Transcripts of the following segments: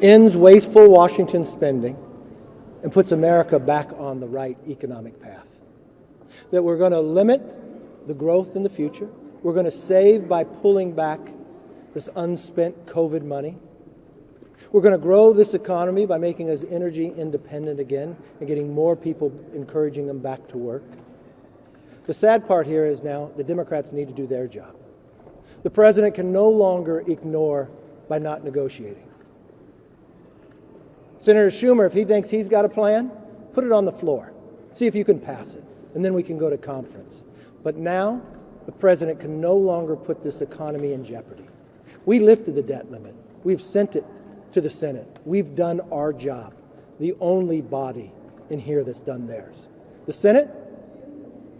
ends wasteful Washington spending, and puts America back on the right economic path. That we're going to limit the growth in the future. We're going to save by pulling back this unspent COVID money. We're going to grow this economy by making us energy independent again and getting more people, encouraging them back to work. The sad part here is now the Democrats need to do their job. The president can no longer ignore by not negotiating. Senator Schumer, if he thinks he's got a plan, put it on the floor. See if you can pass it, and then we can go to conference. But now, the president can no longer put this economy in jeopardy. We lifted the debt limit. We've sent it to the Senate. We've done our job, the only body in here that's done theirs. The Senate,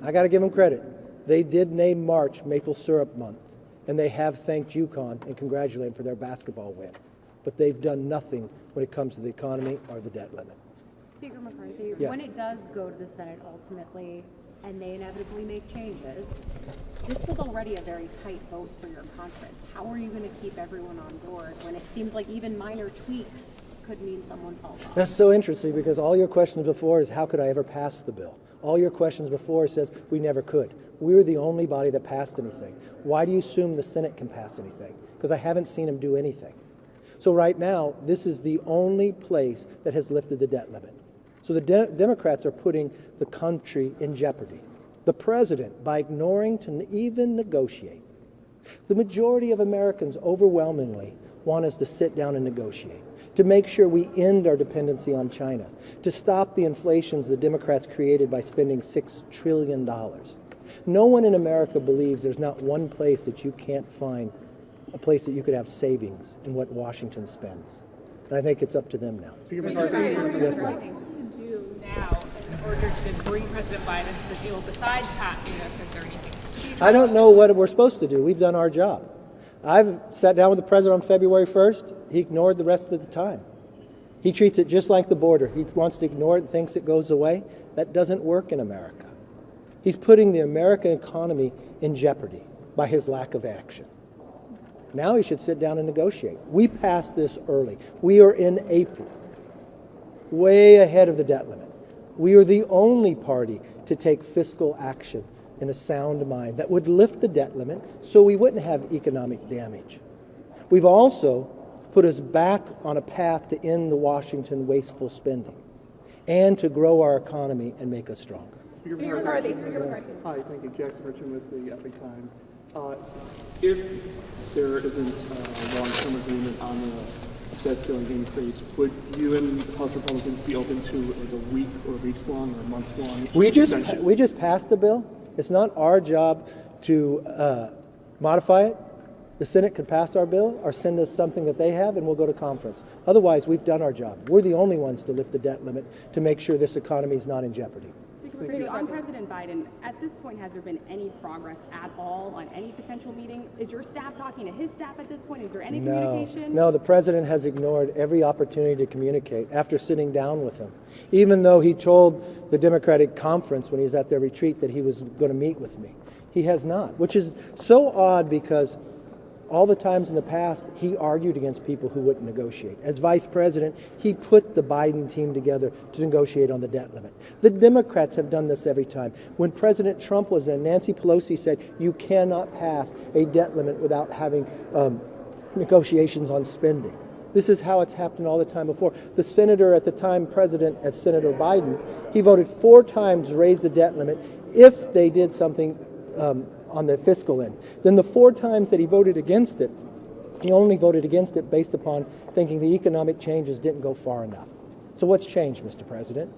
I got to give them credit. They did name March Maple Syrup Month, and they have thanked UConn and congratulated them for their basketball win. But they've done nothing when it comes to the economy or the debt limit. Speaker McCarthy, yes. When it does go to the Senate ultimately, and they inevitably make changes, this was already a very tight vote for your conference. How are you going to keep everyone on board when it seems like even minor tweaks could mean someone falls off? That's so interesting because all your questions before is how could I ever pass the bill? All your questions before says we never could. We're the only body that passed anything. Why do you assume the Senate can pass anything? Because I haven't seen them do anything. So right now, this is the only place that has lifted the debt limit. So the Democrats are putting the country in jeopardy. The president, by ignoring to even negotiate. The majority of Americans overwhelmingly want us to sit down and negotiate, to make sure we end our dependency on China, to stop the inflations the Democrats created by spending $6 trillion. No one in America believes there's not one place that you can't find a place that you could have savings in what Washington spends. And I think it's up to them now. Yes, ma'am. What can you do now in order to bring President Biden to the table besides passing this? Is there anything? I don't know what we're supposed to do. We've done our job. I've sat down with the president on February 1st. He ignored the rest of the time. He treats it just like the border. He wants to ignore it and thinks it goes away. That doesn't work in America. He's putting the American economy in jeopardy by his lack of action. Now he should sit down and negotiate. We passed this early. We are in April, way ahead of the debt limit. We are the only party to take fiscal action in a sound mind that would lift the debt limit so we wouldn't have economic damage. We've also put us back on a path to end the Washington wasteful spending and to grow our economy and make us stronger. Speaker McCarthy. Hi, thank you. Jackson Richard with the Epic Times. If there isn't a long-term agreement on the debt ceiling increase, would you and House Republicans be open to like a week or weeks-long or months-long We extension? just passed the bill. It's not our job to modify it. The Senate could pass our bill or send us something that they have and we'll go to conference. Otherwise, we've done our job. We're the only ones to lift the debt limit to make sure this economy is not in jeopardy. On President Biden, at this point, has there been any progress at all on any potential meeting? Is your staff talking to his staff at this point? Is there any communication? No, the president has ignored every opportunity to communicate after sitting down with him, even though he told the Democratic conference when he was at their retreat that he was going to meet with me. He has not, which is so odd because all the times in the past, he argued against people who wouldn't negotiate. As vice president, he put the Biden team together to negotiate on the debt limit. The Democrats have done this every time. When President Trump was in, Nancy Pelosi said, you cannot pass a debt limit without having negotiations on spending. This is how it's happened all the time before. The senator at the time, president, as Senator Biden, he voted 4 times to raise the debt limit if they did something on the fiscal end. Then the 4 times that he voted against it, he only voted against it based upon thinking the economic changes didn't go far enough. So what's changed, Mr. President?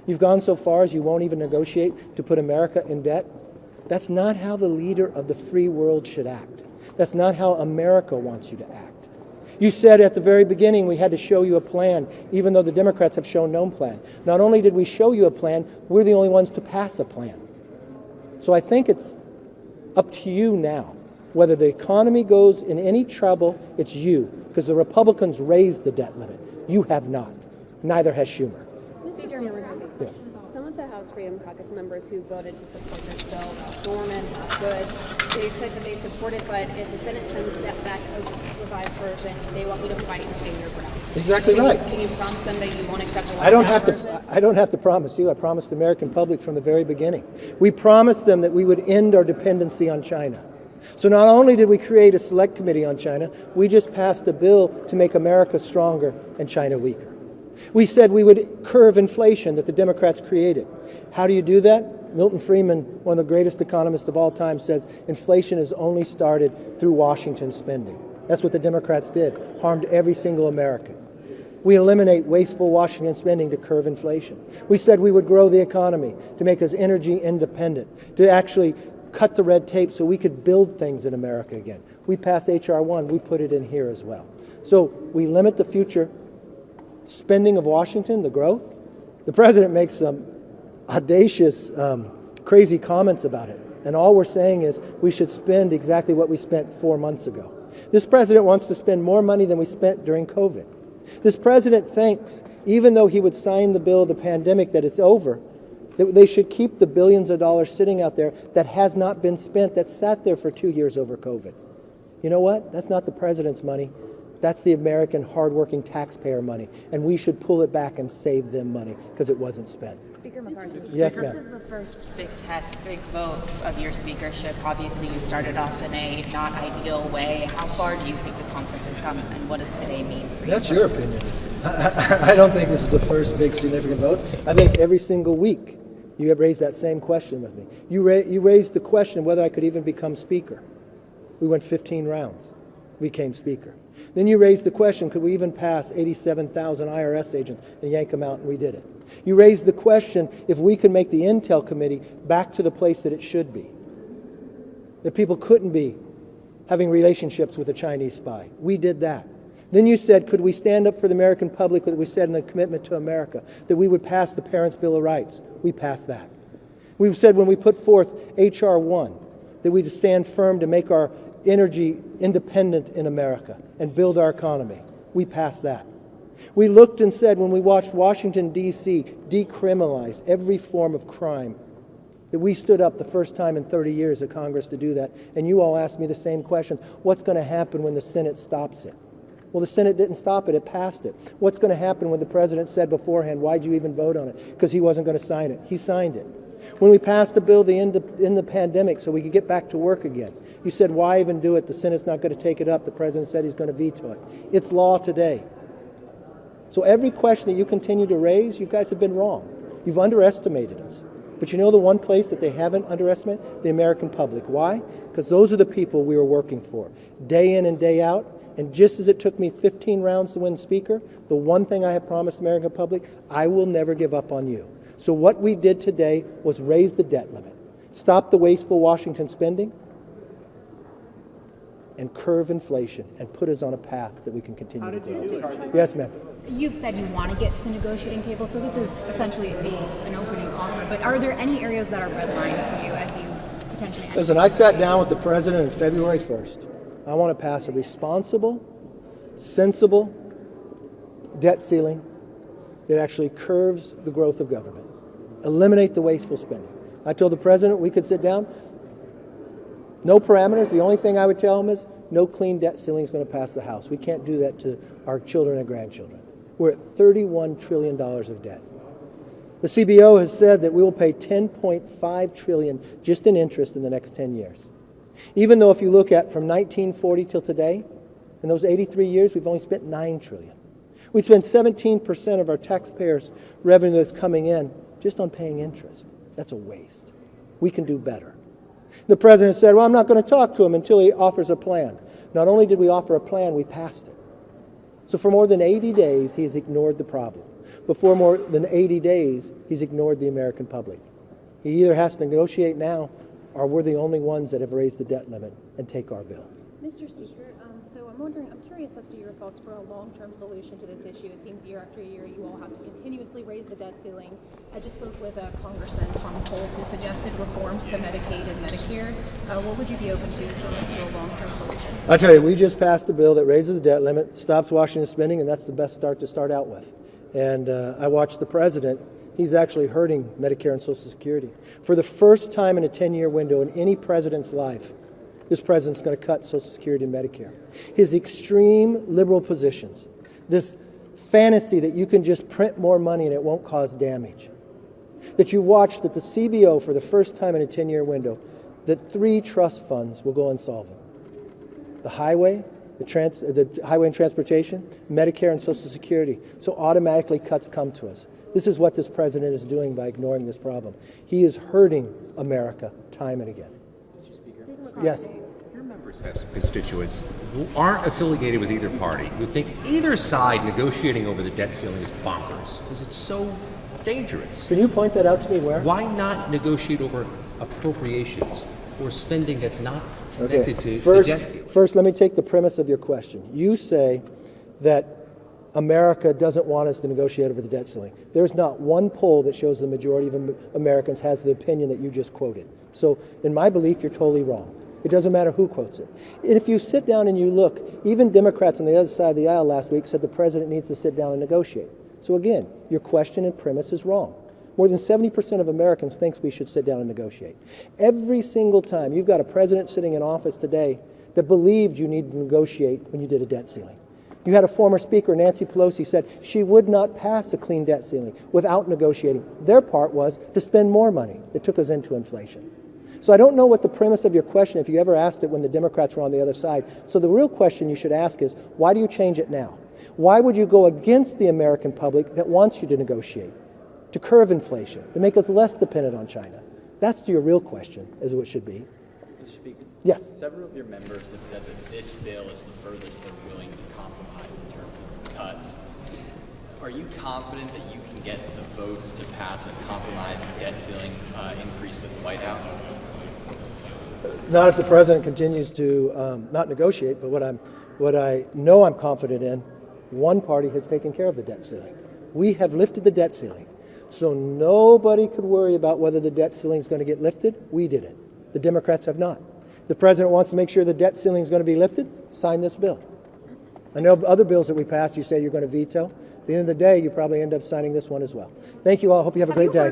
You've gone so far as you won't even negotiate to put America in debt? That's not how the leader of the free world should act. That's not how America wants you to act. You said at the very beginning we had to show you a plan, even though the Democrats have shown no plan. Not only did we show you a plan, we're the only ones to pass a plan. So I think it's up to you now. Whether the economy goes in any trouble, it's you, because the Republicans raised the debt limit. You have not. Neither has Schumer. Speaker, Yes. some of the House Freedom Caucus members who voted to support this bill, Norman, Good, they said that they support it, but if the Senate sends back a revised version, they want you to fight and stand your ground. Exactly right. Can you promise them that you won't accept a I don't have to promise you. I promised the American public from the very beginning. We promised them that we would end our dependency on China. So not only did we create a select committee on China, we just passed a bill to make America stronger and China weaker. We said we would curb inflation that the Democrats created. How do you do that? Milton Friedman, one of the greatest economists of all time, says inflation is only started through Washington spending. That's what the Democrats did, harmed every single American. We eliminate wasteful Washington spending to curb inflation. We said we would grow the economy to make us energy independent, to actually cut the red tape so we could build things in America again. We passed H.R. 1, we put it in here as well. So we limit the future spending of Washington, the growth. The president makes some audacious, crazy comments about it. And all we're saying is we should spend exactly what we spent 4 months ago. This president wants to spend more money than we spent during COVID. This president thinks, even though he would sign the bill of the pandemic that it's over, that they should keep the billions of dollars sitting out there that has not been spent, that sat there for 2 years over COVID. You know what? That's not the president's money. That's the American hardworking taxpayer money. And we should pull it back and save them money because it wasn't spent. Speaker McCarthy. Yes, This ma'am. is the first big test, big vote of your speakership. Obviously, you started off in a not ideal way. How far do you think the conference has come, and what does today mean for you? That's your opinion. I don't think this is the first big significant vote. I think every single week you have raised that same question with me. You raised the question whether I could even become speaker. We went 15 rounds, became speaker. Then you raised the question, could we even pass 87,000 IRS agents and yank them out, and we did it. You raised the question if we could make the Intel Committee back to the place that it should be, that people couldn't be having relationships with a Chinese spy. We did that. Then you said, could we stand up for the American public, that we said in the commitment to America, that we would pass the Parents' Bill of Rights. We passed that. We said when we put forth H.R. 1, that we'd stand firm to make our energy independent in America and build our economy. We passed that. We looked and said when we watched Washington, D.C. decriminalize every form of crime, that we stood up the first time in 30 years of Congress to do that. And you all asked me the same question. What's going to happen when the Senate stops it? Well, the Senate didn't stop it. It passed it. What's going to happen when the president said beforehand, why'd you even vote on it? Because he wasn't going to sign it. He signed it. When we passed a bill to end the pandemic so we could get back to work again, you said, why even do it? The Senate's not going to take it up. The president said he's going to veto it. It's law today. So every question that you continue to raise, you guys have been wrong. You've underestimated us. But you know the one place that they haven't underestimated? The American public. Why? Because those are the people we were working for, day in and day out. And just as it took me 15 rounds to win Speaker, the one thing I have promised the American public, I will never give up on you. So what we did today was raise the debt limit, stop the wasteful Washington spending, and curb inflation, and put us on a path that we can continue to grow. Yes, ma'am. You've said you want to get to the negotiating table, so this is essentially an opening offer. But are there any areas that are red lines for you as you potentially enter? Listen, I sat down with the president on February 1st. I want to pass a responsible, sensible debt ceiling that actually curbs the growth of government. Eliminate the wasteful spending. I told the president we could sit down. No parameters. The only thing I would tell him is no clean debt ceiling is going to pass the House. We can't do that to our children and grandchildren. We're at $31 trillion of debt. The CBO has said that we will pay $10.5 trillion just in interest in the next 10 years. Even though if you look at from 1940 till today, in those 83 years, we've only spent $9 trillion. We spend 17% of our taxpayers' revenue that's coming in just on paying interest. That's a waste. We can do better. The president said, well, I'm not going to talk to him until he offers a plan. Not only did we offer a plan, we passed it. So for more than 80 days, he has ignored the problem. Before more than 80 days, he's ignored the American public. He either has to negotiate now, or we're the only ones that have raised the debt limit and take our bill. Mr. Speaker, so I'm curious as to your thoughts for a long-term solution to this issue. It seems year after year you all have to continuously raise the debt ceiling. I just spoke with Congressman Tom Cole, who suggested reforms to Medicaid and Medicare. What would you be open to a long-term solution? I tell you, we just passed a bill that raises the debt limit, stops Washington spending, and that's the best start to start out with. And I watched the president. He's actually hurting Medicare and Social Security. For the first time in a 10-year window in any president's life, this president's going to cut Social Security and Medicare. His extreme liberal positions, this fantasy that you can just print more money and it won't cause damage. That you watched that the CBO, for the first time in a 10-year window, that 3 trust funds will go insolvent. The highway, the highway and transportation, Medicare and Social Security. So automatically cuts come to us. This is what this president is doing by ignoring this problem. He is hurting America time and again. Mr. Speaker. Yes. Your members have some constituents who aren't affiliated with either party, who think either side negotiating over the debt ceiling is bonkers because it's so dangerous. Can you point that out to me where? Why not negotiate over appropriations or spending that's not connected to the debt ceiling? First, let me take the premise of your question. You say that America doesn't want us to negotiate over the debt ceiling. There's not one poll that shows the majority of Americans has the opinion that you just quoted. So in my belief, you're totally wrong. It doesn't matter who quotes it. And if you sit down and you look, even Democrats on the other side of the aisle last week said the president needs to sit down and negotiate. So again, your question and premise is wrong. More than 70% of Americans thinks we should sit down and negotiate. Every single time, you've got a president sitting in office today that believed you needed to negotiate when you did a debt ceiling. You had a former speaker, Nancy Pelosi, said she would not pass a clean debt ceiling without negotiating. Their part was to spend more money that took us into inflation. So I don't know what the premise of your question, if you ever asked it when the Democrats were on the other side. So the real question you should ask is, why do you change it now? Why would you go against the American public that wants you to negotiate, to curb inflation, to make us less dependent on China? That's your real question, is what it should be. Mr. Speaker. Yes. Several of your members have said that this bill is the furthest they're willing to compromise in terms of cuts. Are you confident that you can get the votes to pass a compromise debt ceiling increase with the White House? Not if the president continues to not negotiate, but what I know I'm confident in, one party has taken care of the debt ceiling. We have lifted the debt ceiling. So nobody could worry about whether the debt ceiling is going to get lifted. We did it. The Democrats have not. The president wants to make sure the debt ceiling is going to be lifted. Sign this bill. I know other bills that we passed you say you're going to veto. At the end of the day, you probably end up signing this one as well. Thank you all. Hope you have a great day.